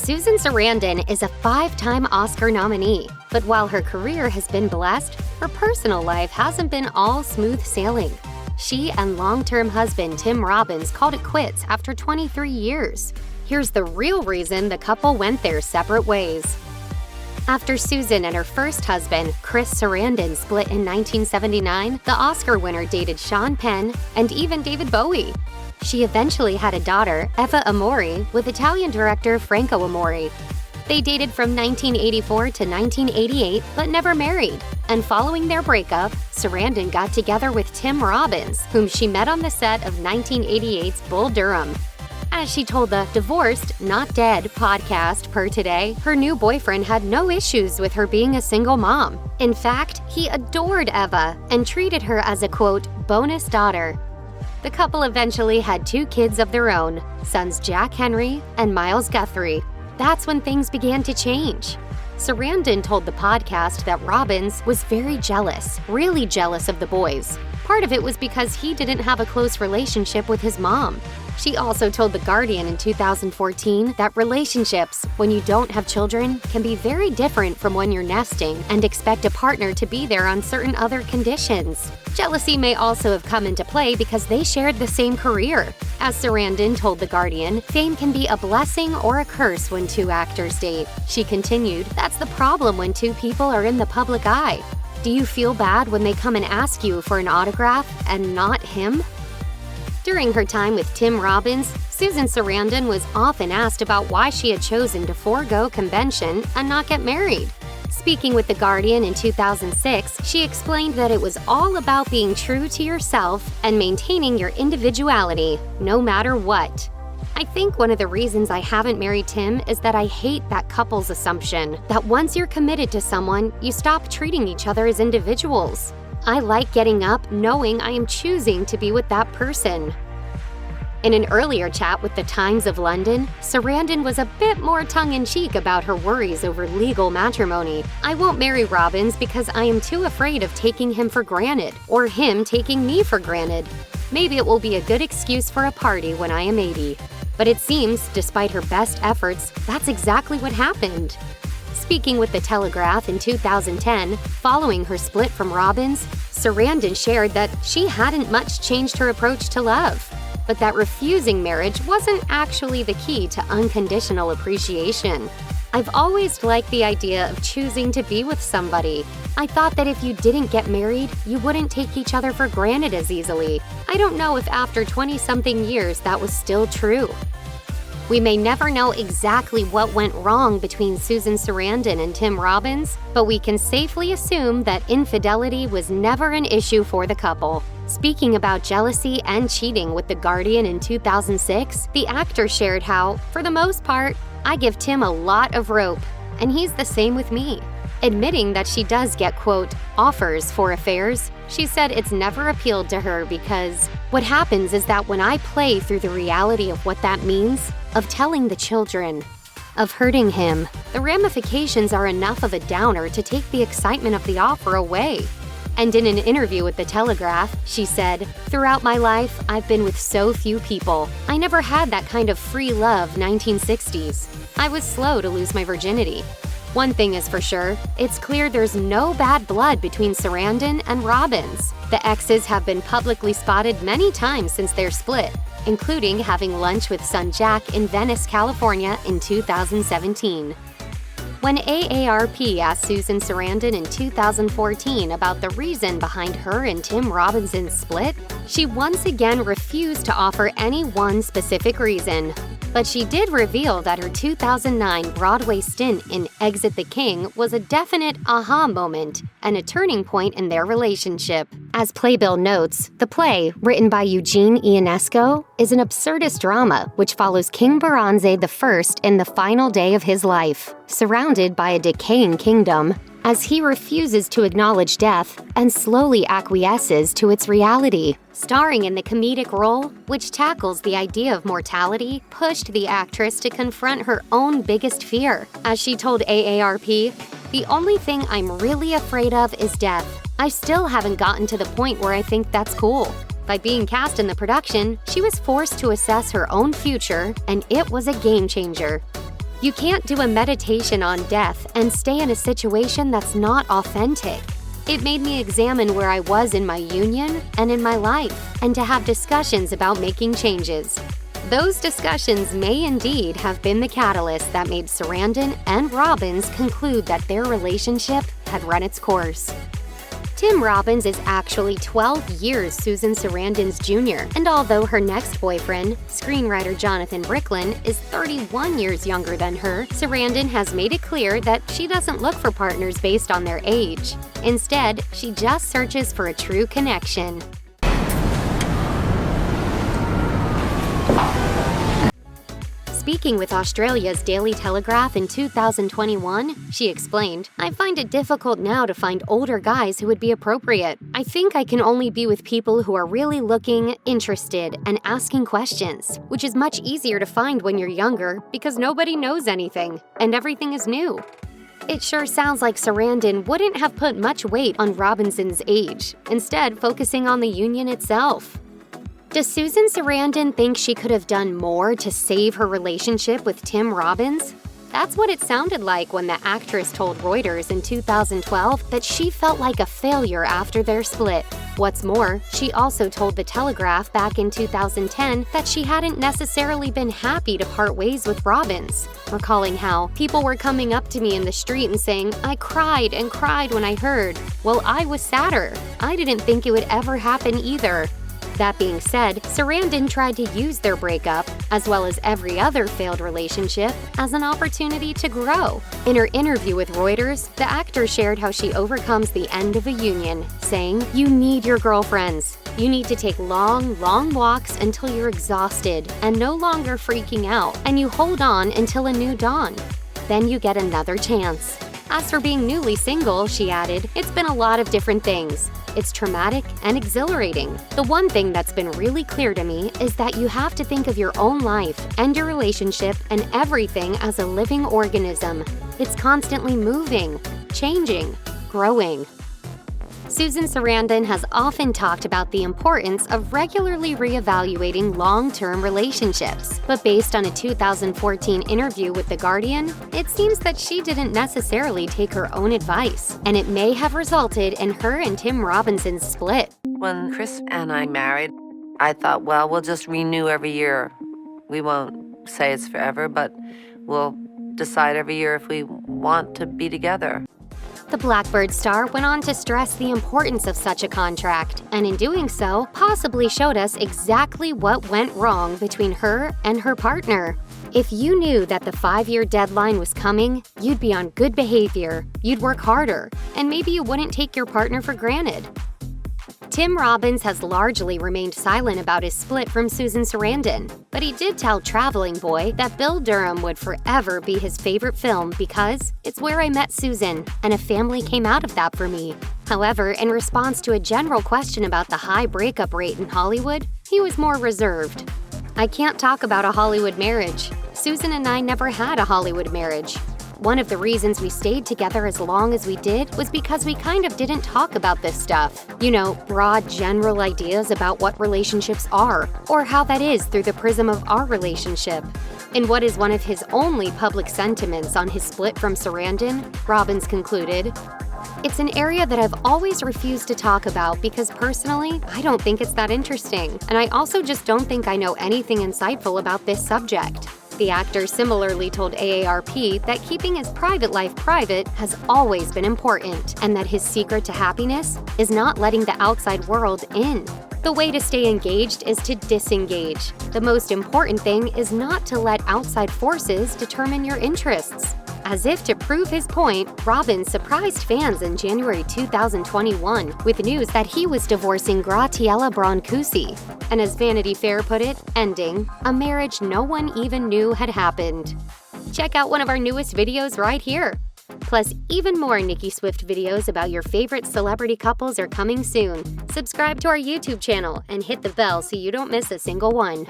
Susan Sarandon is a 5-time Oscar nominee, but while her career has been blessed, her personal life hasn't been all smooth sailing. She and long-term husband Tim Robbins called it quits after 23 years. Here's the real reason the couple went their separate ways. After Susan and her first husband, Chris Sarandon, split in 1979, the Oscar winner dated Sean Penn and even David Bowie. She eventually had a daughter, Eva Amore, with Italian director Franco Amore. They dated from 1984 to 1988, but never married. And following their breakup, Sarandon got together with Tim Robbins, whom she met on the set of 1988's Bull Durham. As she told the Divorced, Not Dead podcast per Today, her new boyfriend had no issues with her being a single mom. In fact, he adored Eva and treated her as a, quote, bonus daughter. The couple eventually had 2 kids of their own, sons Jack Henry and Miles Guthrie. That's when things began to change. Sarandon told the podcast that Robbins was very jealous, really jealous of the boys. Part of it was because he didn't have a close relationship with his mom. She also told The Guardian in 2014 that relationships, when you don't have children, can be very different from when you're nesting and expect a partner to be there on certain other conditions. Jealousy may also have come into play because they shared the same career. As Sarandon told The Guardian, fame can be a blessing or a curse when 2 actors date. She continued, that's the problem when 2 people are in the public eye. Do you feel bad when they come and ask you for an autograph and not him? During her time with Tim Robbins, Susan Sarandon was often asked about why she had chosen to forego convention and not get married. Speaking with The Guardian in 2006, she explained that it was all about being true to yourself and maintaining your individuality, no matter what. I think one of the reasons I haven't married Tim is that I hate that couple's assumption that once you're committed to someone, you stop treating each other as individuals. I like getting up knowing I am choosing to be with that person. In an earlier chat with the Times of London, Sarandon was a bit more tongue-in-cheek about her worries over legal matrimony. I won't marry Robbins because I am too afraid of taking him for granted, or him taking me for granted. Maybe it will be a good excuse for a party when I am 80. But it seems, despite her best efforts, that's exactly what happened. Speaking with The Telegraph in 2010, following her split from Robbins, Sarandon shared that she hadn't much changed her approach to love, but that refusing marriage wasn't actually the key to unconditional appreciation. I've always liked the idea of choosing to be with somebody. I thought that if you didn't get married, you wouldn't take each other for granted as easily. I don't know if after 20-something years that was still true. We may never know exactly what went wrong between Susan Sarandon and Tim Robbins, but we can safely assume that infidelity was never an issue for the couple. Speaking about jealousy and cheating with The Guardian in 2006, the actor shared how, for the most part, I give Tim a lot of rope, and he's the same with me. Admitting that she does get, quote, offers for affairs, she said it's never appealed to her because what happens is that when I play through the reality of what that means, of telling the children, of hurting him, the ramifications are enough of a downer to take the excitement of the offer away. And in an interview with The Telegraph, she said, throughout my life, I've been with so few people. I never had that kind of free love 1960s. I was slow to lose my virginity. One thing is for sure, it's clear there's no bad blood between Sarandon and Robbins. The exes have been publicly spotted many times since their split, including having lunch with son Jack in Venice, California in 2017. When AARP asked Susan Sarandon in 2014 about the reason behind her and Tim Robinson's split, she once again refused to offer any one specific reason. But she did reveal that her 2009 Broadway stint in Exit the King was a definite aha moment and a turning point in their relationship. As Playbill notes, the play, written by Eugene Ionesco, is an absurdist drama which follows King Baranze I in the final day of his life, surrounded by a decaying kingdom, as he refuses to acknowledge death and slowly acquiesces to its reality. Starring in the comedic role, which tackles the idea of mortality, pushed the actress to confront her own biggest fear. As she told AARP, "The only thing I'm really afraid of is death. I still haven't gotten to the point where I think that's cool." By being cast in the production, she was forced to assess her own future, and it was a game changer. You can't do a meditation on death and stay in a situation that's not authentic. It made me examine where I was in my union and in my life, and to have discussions about making changes. Those discussions may indeed have been the catalyst that made Sarandon and Robbins conclude that their relationship had run its course. Tim Robbins is actually 12 years Susan Sarandon's junior, and although her next boyfriend, screenwriter Jonathan Bricklin, is 31 years younger than her, Sarandon has made it clear that she doesn't look for partners based on their age. Instead, she just searches for a true connection. Speaking with Australia's Daily Telegraph in 2021, she explained, "I find it difficult now to find older guys who would be appropriate. I think I can only be with people who are really looking, interested, and asking questions, which is much easier to find when you're younger because nobody knows anything, and everything is new." It sure sounds like Sarandon wouldn't have put much weight on Robinson's age, instead focusing on the union itself. Does Susan Sarandon think she could have done more to save her relationship with Tim Robbins? That's what it sounded like when the actress told Reuters in 2012 that she felt like a failure after their split. What's more, she also told The Telegraph back in 2010 that she hadn't necessarily been happy to part ways with Robbins, recalling how people were coming up to me in the street and saying, "I cried and cried when I heard." Well, I was sadder. I didn't think it would ever happen either. That being said, Sarandon tried to use their breakup, as well as every other failed relationship, as an opportunity to grow. In her interview with Reuters, the actor shared how she overcomes the end of a union, saying, "You need your girlfriends. You need to take long, long walks until you're exhausted and no longer freaking out, and you hold on until a new dawn. Then you get another chance." As for being newly single, she added, "It's been a lot of different things. It's traumatic and exhilarating. The one thing that's been really clear to me is that you have to think of your own life and your relationship and everything as a living organism. It's constantly moving, changing, growing." Susan Sarandon has often talked about the importance of regularly reevaluating long-term relationships, but based on a 2014 interview with The Guardian, it seems that she didn't necessarily take her own advice, and it may have resulted in her and Tim Robinson's split. When Chris and I married, I thought, well, we'll just renew every year. We won't say it's forever, but we'll decide every year if we want to be together. The Blackbird star went on to stress the importance of such a contract, and in doing so, possibly showed us exactly what went wrong between her and her partner. If you knew that the 5-year deadline was coming, you'd be on good behavior, you'd work harder, and maybe you wouldn't take your partner for granted. Tim Robbins has largely remained silent about his split from Susan Sarandon, but he did tell Traveling Boy that Bill Durham would forever be his favorite film because it's where I met Susan, and a family came out of that for me. However, in response to a general question about the high breakup rate in Hollywood, he was more reserved. "I can't talk about a Hollywood marriage. Susan and I never had a Hollywood marriage. One of the reasons we stayed together as long as we did was because we kind of didn't talk about this stuff. You know, broad general ideas about what relationships are, or how that is through the prism of our relationship." In what is one of his only public sentiments on his split from Sarandon, Robbins concluded, "It's an area that I've always refused to talk about because personally, I don't think it's that interesting, and I also just don't think I know anything insightful about this subject." The actor similarly told AARP that keeping his private life private has always been important, and that his secret to happiness is not letting the outside world in. The way to stay engaged is to disengage. The most important thing is not to let outside forces determine your interests. As if to prove his point, Robbins surprised fans in January 2021 with news that he was divorcing Graciela Brancusi, and as Vanity Fair put it, ending a marriage no one even knew had happened. Check out one of our newest videos right here. Plus, even more Nicki Swift videos about your favorite celebrity couples are coming soon. Subscribe to our YouTube channel and hit the bell so you don't miss a single one.